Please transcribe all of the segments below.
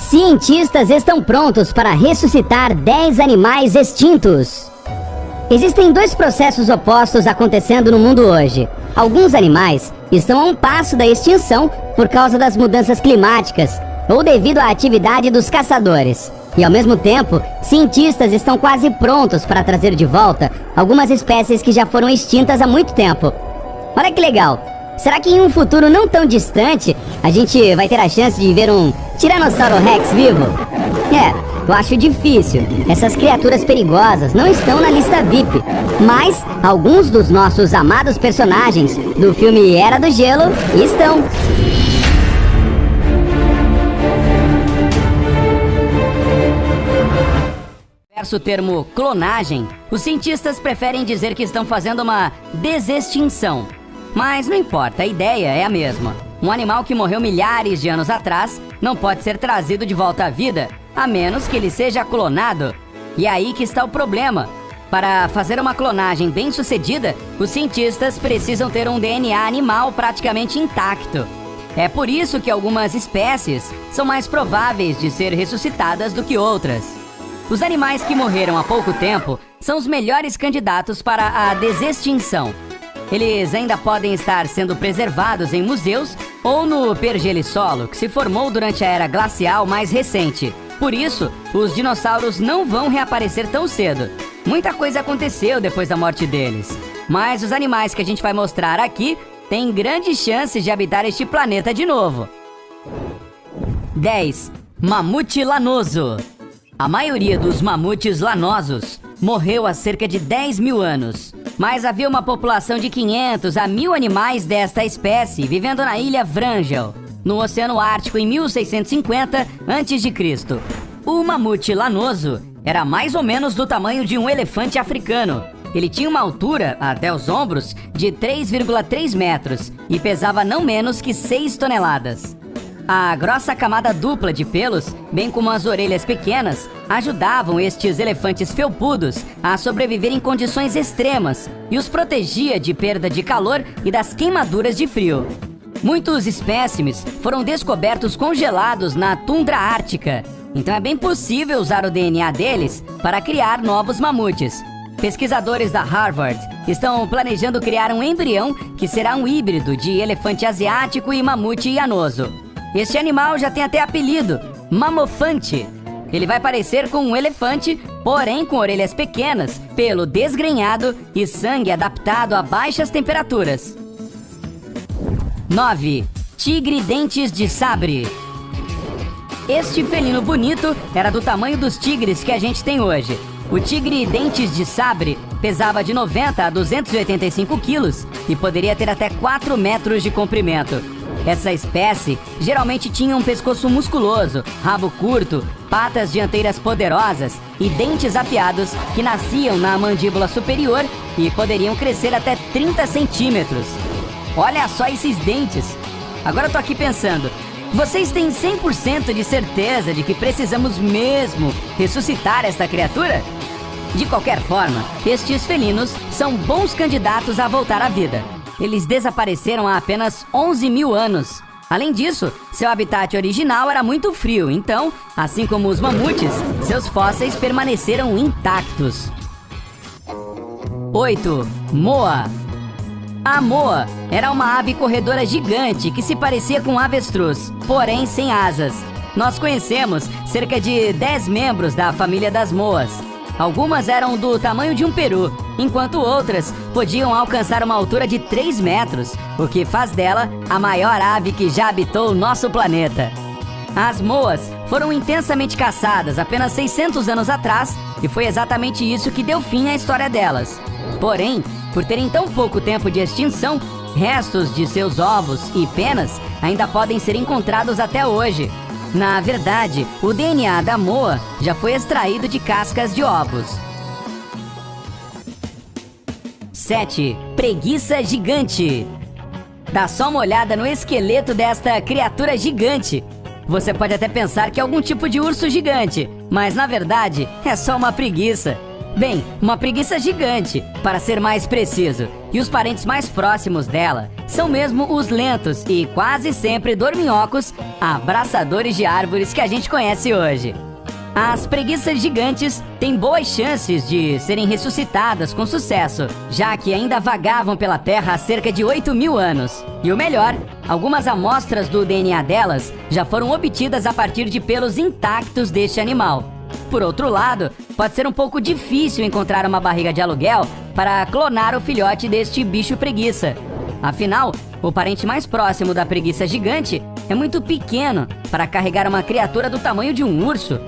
Cientistas estão prontos para ressuscitar 10 animais extintos. Existem dois processos opostos acontecendo no mundo hoje. Alguns animais estão a um passo da extinção por causa das mudanças climáticas ou devido à atividade dos caçadores. E ao mesmo tempo, cientistas estão quase prontos para trazer de volta algumas espécies que já foram extintas há muito tempo. Olha que legal! Será que em um futuro não tão distante a gente vai ter a chance de ver um Tiranossauro Rex vivo? Eu acho difícil. Essas criaturas perigosas não estão na lista VIP. Mas alguns dos nossos amados personagens do filme Era do Gelo estão. O termo clonagem, os cientistas preferem dizer que estão fazendo uma desextinção. Mas não importa, a ideia é a mesma. Um animal que morreu milhares de anos atrás não pode ser trazido de volta à vida, a menos que ele seja clonado. E é aí que está o problema. Para fazer uma clonagem bem sucedida, os cientistas precisam ter um DNA animal praticamente intacto. É por isso que algumas espécies são mais prováveis de ser ressuscitadas do que outras. Os animais que morreram há pouco tempo são os melhores candidatos para a desextinção. Eles ainda podem estar sendo preservados em museus ou no pergelissolo, que se formou durante a era glacial mais recente. Por isso, os dinossauros não vão reaparecer tão cedo. Muita coisa aconteceu depois da morte deles. Mas os animais que a gente vai mostrar aqui têm grandes chances de habitar este planeta de novo. 10. Mamute lanoso. A maioria dos mamutes lanosos morreu há cerca de 10 mil anos. Mas havia uma população de 500 a 1000 animais desta espécie vivendo na ilha Wrangel, no Oceano Ártico em 1650 a.C. O mamute lanoso era mais ou menos do tamanho de um elefante africano. Ele tinha uma altura, até os ombros, de 3,3 metros e pesava não menos que 6 toneladas. A grossa camada dupla de pelos, bem como as orelhas pequenas, ajudavam estes elefantes felpudos a sobreviver em condições extremas e os protegia de perda de calor e das queimaduras de frio. Muitos espécimes foram descobertos congelados na tundra ártica, então é bem possível usar o DNA deles para criar novos mamutes. Pesquisadores da Harvard estão planejando criar um embrião que será um híbrido de elefante asiático e mamute llanoso. Este animal já tem até apelido, mamofante. Ele vai parecer com um elefante, porém com orelhas pequenas, pelo desgrenhado e sangue adaptado a baixas temperaturas. 9. Tigre dentes de sabre. Este felino bonito era do tamanho dos tigres que a gente tem hoje. O tigre dentes de sabre pesava de 90 a 285 quilos e poderia ter até 4 metros de comprimento. Essa espécie geralmente tinha um pescoço musculoso, rabo curto, patas dianteiras poderosas e dentes afiados que nasciam na mandíbula superior e poderiam crescer até 30 centímetros. Olha só esses dentes! Agora eu tô aqui pensando, vocês têm 100% de certeza de que precisamos mesmo ressuscitar esta criatura? De qualquer forma, estes felinos são bons candidatos a voltar à vida. Eles desapareceram há apenas 11 mil anos. Além disso, seu habitat original era muito frio, então, assim como os mamutes, seus fósseis permaneceram intactos. 8. Moa. A moa era uma ave corredora gigante que se parecia com um avestruz, porém sem asas. Nós conhecemos cerca de 10 membros da família das moas. Algumas eram do tamanho de um peru, enquanto outras podiam alcançar uma altura de 3 metros, o que faz dela a maior ave que já habitou o nosso planeta. As moas foram intensamente caçadas apenas 600 anos atrás, e foi exatamente isso que deu fim à história delas. Porém, por terem tão pouco tempo de extinção, restos de seus ovos e penas ainda podem ser encontrados até hoje. Na verdade, o DNA da moa já foi extraído de cascas de ovos. 7. Preguiça gigante. Dá só uma olhada no esqueleto desta criatura gigante. Você pode até pensar que é algum tipo de urso gigante, mas na verdade é só uma preguiça. Bem, uma preguiça gigante, para ser mais preciso. E os parentes mais próximos dela são mesmo os lentos e quase sempre dorminhocos, abraçadores de árvores que a gente conhece hoje. As preguiças gigantes têm boas chances de serem ressuscitadas com sucesso, já que ainda vagavam pela Terra há cerca de 8.000 anos. E o melhor, algumas amostras do DNA delas já foram obtidas a partir de pelos intactos deste animal. Por outro lado, pode ser um pouco difícil encontrar uma barriga de aluguel para clonar o filhote deste bicho preguiça. Afinal, o parente mais próximo da preguiça gigante é muito pequeno para carregar uma criatura do tamanho de um urso.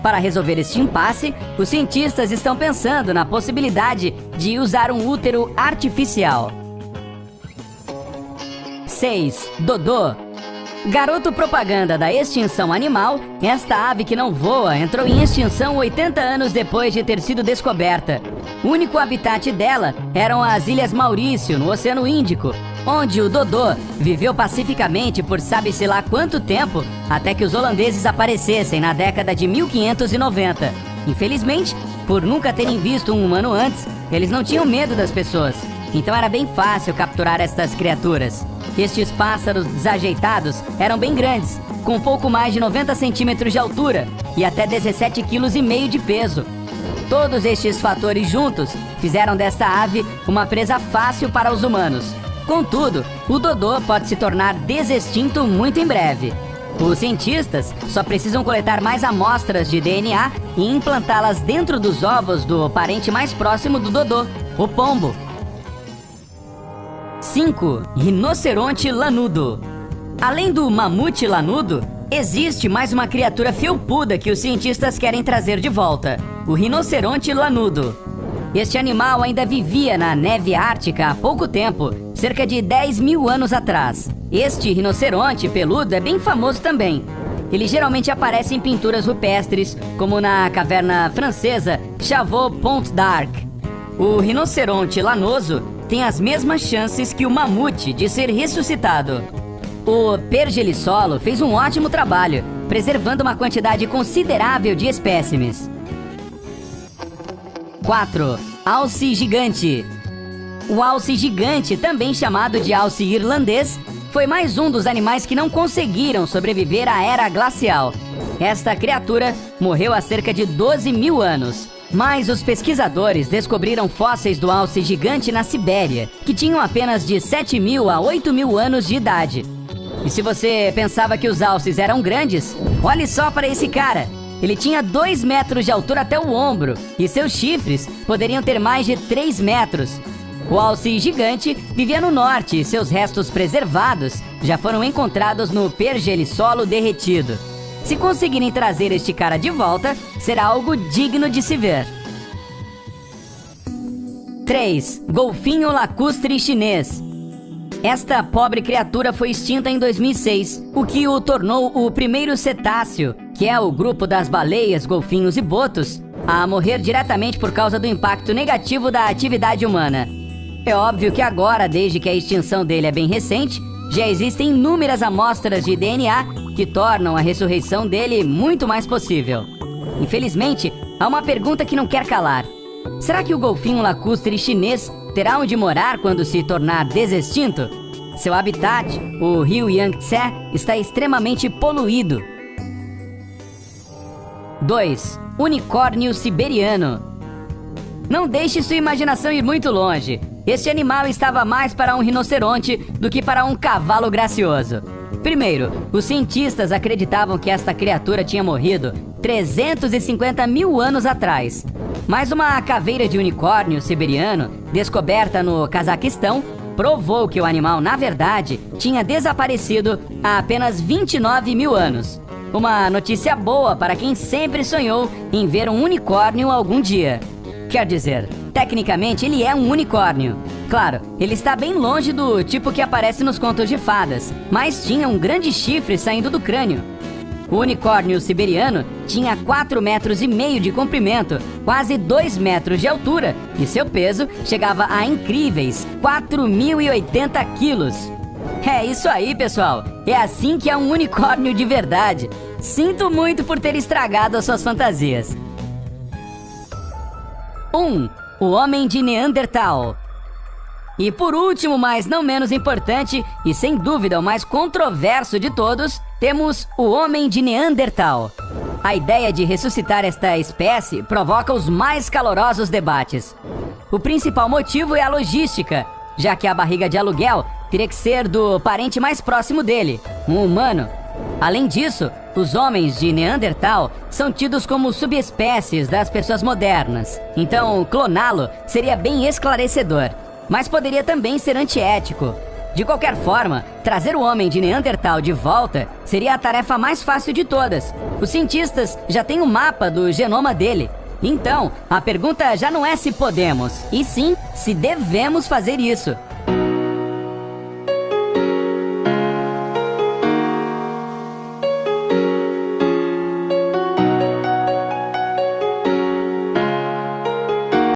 Para resolver este impasse, os cientistas estão pensando na possibilidade de usar um útero artificial. 6. Dodô. Garoto propaganda da extinção animal, esta ave que não voa entrou em extinção 80 anos depois de ter sido descoberta. O único habitat dela eram as Ilhas Maurício, no Oceano Índico, onde o dodô viveu pacificamente por sabe-se lá quanto tempo, até que os holandeses aparecessem na década de 1590. Infelizmente, por nunca terem visto um humano antes, eles não tinham medo das pessoas, então era bem fácil capturar estas criaturas. Estes pássaros desajeitados eram bem grandes, com pouco mais de 90 centímetros de altura e até 17,5 kg de peso. Todos estes fatores juntos fizeram desta ave uma presa fácil para os humanos. Contudo, o dodô pode se tornar desextinto muito em breve. Os cientistas só precisam coletar mais amostras de DNA e implantá-las dentro dos ovos do parente mais próximo do dodô, o pombo. 5. Rinoceronte lanudo. Além do mamute lanudo, existe mais uma criatura felpuda que os cientistas querem trazer de volta: o rinoceronte lanudo. Este animal ainda vivia na neve ártica há pouco tempo, cerca de 10.000 anos atrás. Este rinoceronte peludo é bem famoso também. Ele geralmente aparece em pinturas rupestres, como na caverna francesa Chauveau-Pont d'Arc. O rinoceronte lanoso tem as mesmas chances que o mamute de ser ressuscitado. O Pergelissolo fez um ótimo trabalho, preservando uma quantidade considerável de espécimes. 4. Alce gigante. O alce gigante, também chamado de alce irlandês, foi mais um dos animais que não conseguiram sobreviver à era glacial. Esta criatura morreu há cerca de 12.000 anos. Mas os pesquisadores descobriram fósseis do alce gigante na Sibéria, que tinham apenas de 7.000 a 8.000 anos de idade. E se você pensava que os alces eram grandes, olhe só para esse cara. Ele tinha 2 metros de altura até o ombro, e seus chifres poderiam ter mais de 3 metros. O alce gigante vivia no norte e seus restos preservados já foram encontrados no Pergelissolo derretido. Se conseguirem trazer este cara de volta, será algo digno de se ver. 3. Golfinho lacustre chinês. Esta pobre criatura foi extinta em 2006, o que o tornou o primeiro cetáceo, que é o grupo das baleias, golfinhos e botos, a morrer diretamente por causa do impacto negativo da atividade humana. É óbvio que agora, desde que a extinção dele é bem recente, já existem inúmeras amostras de DNA que tornam a ressurreição dele muito mais possível. Infelizmente, há uma pergunta que não quer calar. Será que o golfinho lacustre chinês terá onde morar quando se tornar desextinto? Seu habitat, o rio Yangtze, está extremamente poluído. 2. Unicórnio siberiano. Não deixe sua imaginação ir muito longe. Este animal estava mais para um rinoceronte do que para um cavalo gracioso. Primeiro, os cientistas acreditavam que esta criatura tinha morrido 350.000 anos atrás. Mas uma caveira de unicórnio siberiano, descoberta no Cazaquistão, provou que o animal, na verdade, tinha desaparecido há apenas 29.000 anos. Uma notícia boa para quem sempre sonhou em ver um unicórnio algum dia. Quer dizer, tecnicamente ele é um unicórnio. Claro, ele está bem longe do tipo que aparece nos contos de fadas, mas tinha um grande chifre saindo do crânio. O unicórnio siberiano tinha 4,5 metros de comprimento, quase 2 metros de altura, e seu peso chegava a incríveis 4.080 quilos. É isso aí, pessoal. É assim que é um unicórnio de verdade. Sinto muito por ter estragado as suas fantasias. 1. O homem de Neandertal. E por último, mas não menos importante, e sem dúvida o mais controverso de todos, temos o homem de Neandertal. A ideia de ressuscitar esta espécie provoca os mais calorosos debates. O principal motivo é a logística, já que a barriga de aluguel teria que ser do parente mais próximo dele, um humano. Além disso, os homens de Neandertal são tidos como subespécies das pessoas modernas, então cloná-lo seria bem esclarecedor, mas poderia também ser antiético. De qualquer forma, trazer o homem de Neandertal de volta seria a tarefa mais fácil de todas. Os cientistas já têm um mapa do genoma dele. Então, a pergunta já não é se podemos, e sim se devemos fazer isso.